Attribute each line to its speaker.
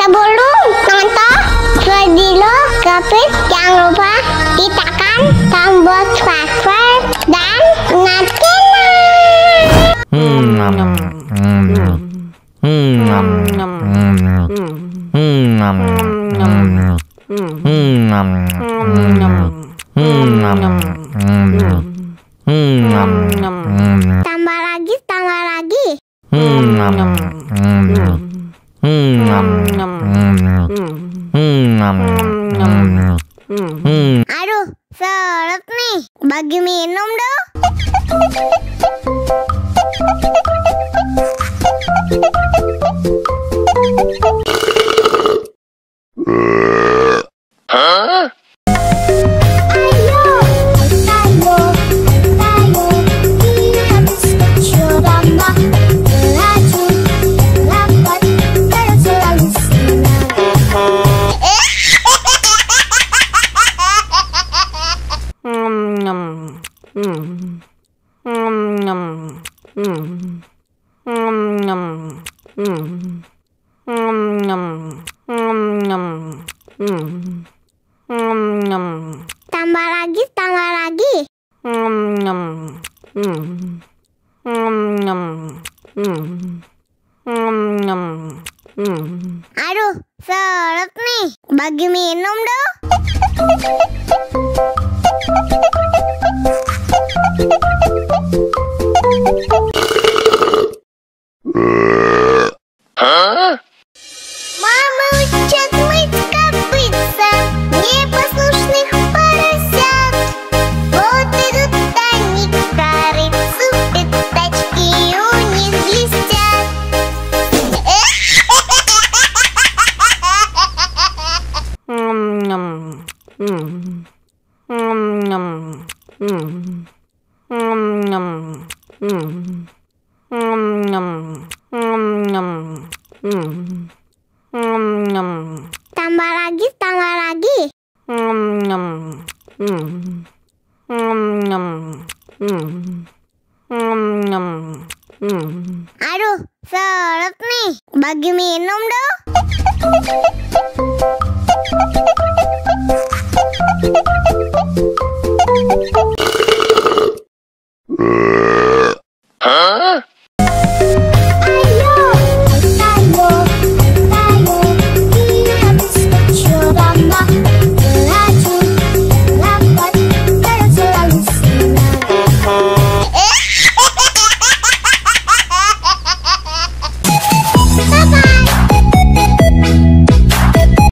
Speaker 1: Sebelum nonton video Gapit, jangan lupa tekan tombol subscribe dan tambah lagi. Aduh, seret nih. Bagi minum dong. Tambah lagi. Aduh, seret nih. Bagi minum dong. Мама учат мыть копытца непослушных поросят. Вот идут они к корыцу, пятачки у них блестят. Tambah lagi. Aduh, seret nih. Bagi minum dong.